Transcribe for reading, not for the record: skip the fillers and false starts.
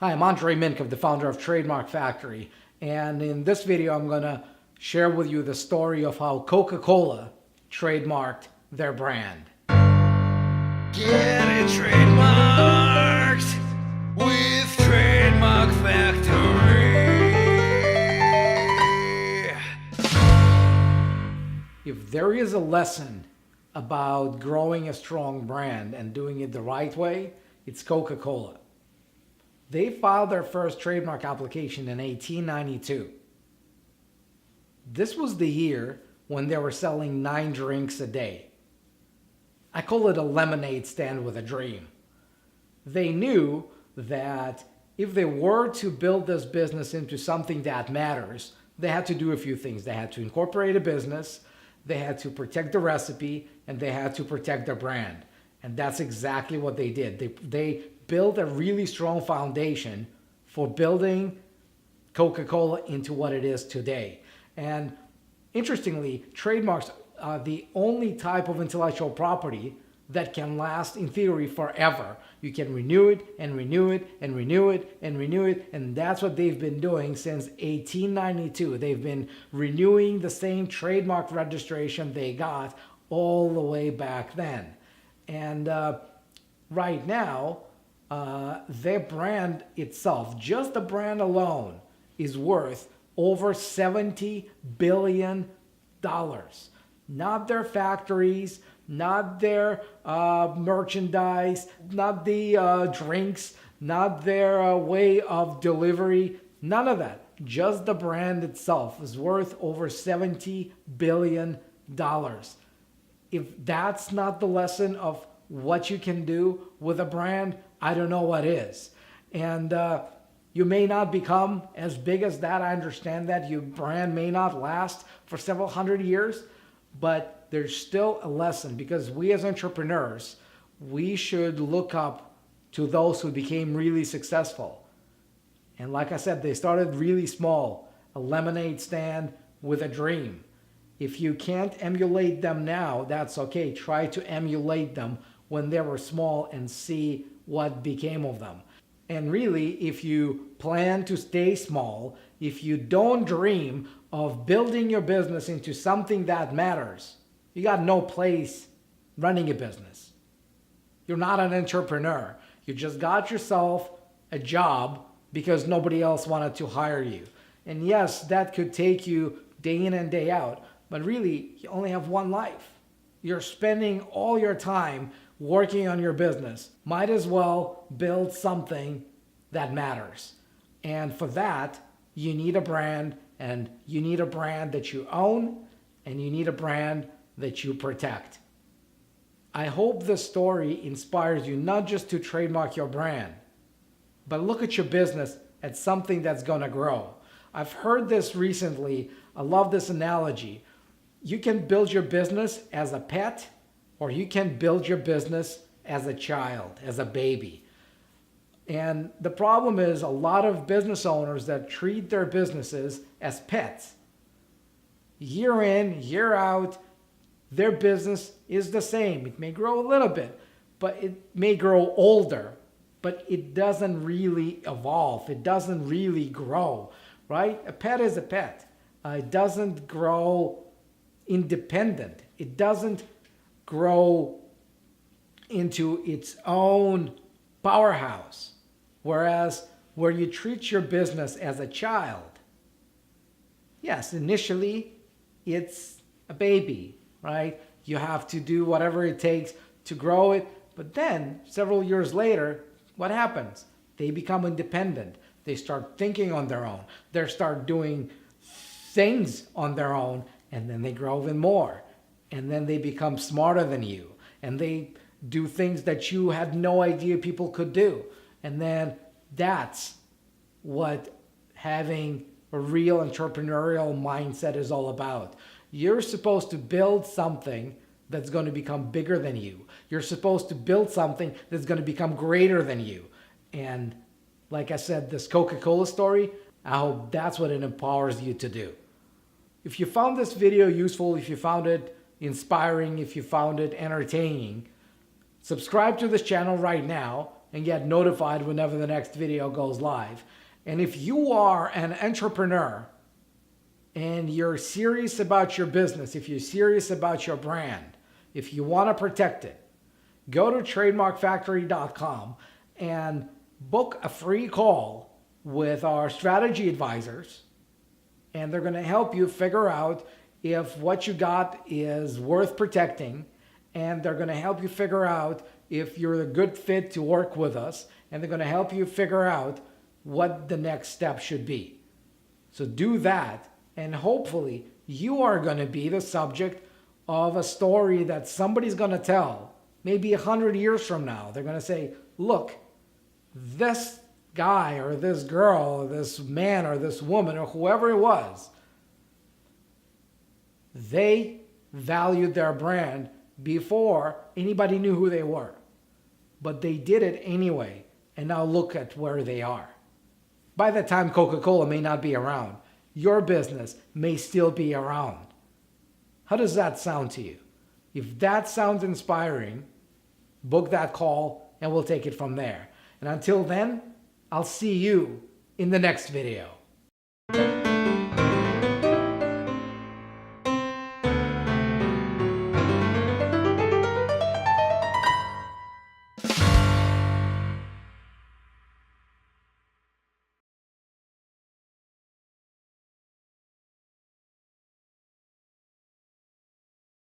Hi, I'm Andrei Mincov, the founder of Trademark Factory, and in this video I'm going to share with you the story of how Coca-Cola trademarked their brand. Get it trademarked with Trademark Factory. If there is a lesson about growing a strong brand and doing it the right way, it's Coca-Cola. They filed their first trademark application in 1892. This was the year when they were selling 9 drinks a day. I call it a lemonade stand with a dream. They knew that if they were to build this business into something that matters, they had to do a few things. They had to incorporate a business, they had to protect the recipe, and they had to protect their brand. And that's exactly what they did. They built a really strong foundation for building Coca-Cola into what it is today. And interestingly, trademarks are the only type of intellectual property that can last in theory forever. You can renew it and renew it and renew it and renew it, and that's what they've been doing since 1892. They've been renewing the same trademark registration they got all the way back then. And right now, their brand itself, just the brand alone, is worth over $70 billion. Not their factories, not their merchandise, not the drinks, not their way of delivery, none of that. Just the brand itself is worth over $70 billion. If that's not the lesson of what you can do with a brand, I don't know what is. And you may not become as big as that. I understand that your brand may not last for several hundred years, but there's still a lesson, because we as entrepreneurs, we should look up to those who became really successful. And like I said, they started really small, a lemonade stand with a dream. If you can't emulate them now, that's okay. Try to emulate them when they were small and see what became of them. And really, if you plan to stay small, if you don't dream of building your business into something that matters, you got no place running a business. You're not an entrepreneur. You just got yourself a job because nobody else wanted to hire you. And yes, that could take you day in and day out, but really, you only have one life. You're spending all your time working on your business. Might as well build something that matters. And for that, you need a brand, and you need a brand that you own, and you need a brand that you protect. I hope this story inspires you not just to trademark your brand, but look at your business as something that's going to grow. I've heard this recently. I love this analogy. You can build your business as a pet, or you can build your business as a child, as a baby. And the problem is a lot of business owners that treat their businesses as pets. Year in, year out, their business is the same. It may grow a little bit, but it may grow older, but it doesn't really evolve. It doesn't really grow, right? A pet is a pet. It doesn't grow independent. It doesn't grow into its own powerhouse. Whereas where you treat your business as a child, yes, initially it's a baby, right? You have to do whatever it takes to grow it. But then several years later, what happens? They become independent. They start thinking on their own. They start doing things on their own, and then they grow even more. And then they become smarter than you. And they do things that you had no idea people could do. And then that's what having a real entrepreneurial mindset is all about. You're supposed to build something that's going to become bigger than you. You're supposed to build something that's going to become greater than you. And like I said, this Coca-Cola story, I hope that's what it empowers you to do. If you found this video useful, if you found it inspiring, if you found it entertaining, subscribe to this channel right now and get notified whenever the next video goes live. And if you are an entrepreneur and you're serious about your business, if you're serious about your brand, if you want to protect it, go to trademarkfactory.com and book a free call with our strategy advisors, and they're going to help you figure out if what you got is worth protecting, and they're going to help you figure out if you're a good fit to work with us, and they're going to help you figure out what the next step should be. So do that, and hopefully you are going to be the subject of a story that somebody's going to tell maybe 100 years from now. They're going to say, look, this guy or this girl or this man or this woman or whoever it was, they valued their brand before anybody knew who they were. But they did it anyway, and now look at where they are. By the time Coca-Cola may not be around, your business may still be around. How does that sound to you? If that sounds inspiring, book that call and we'll take it from there. And until then, I'll see you in the next video.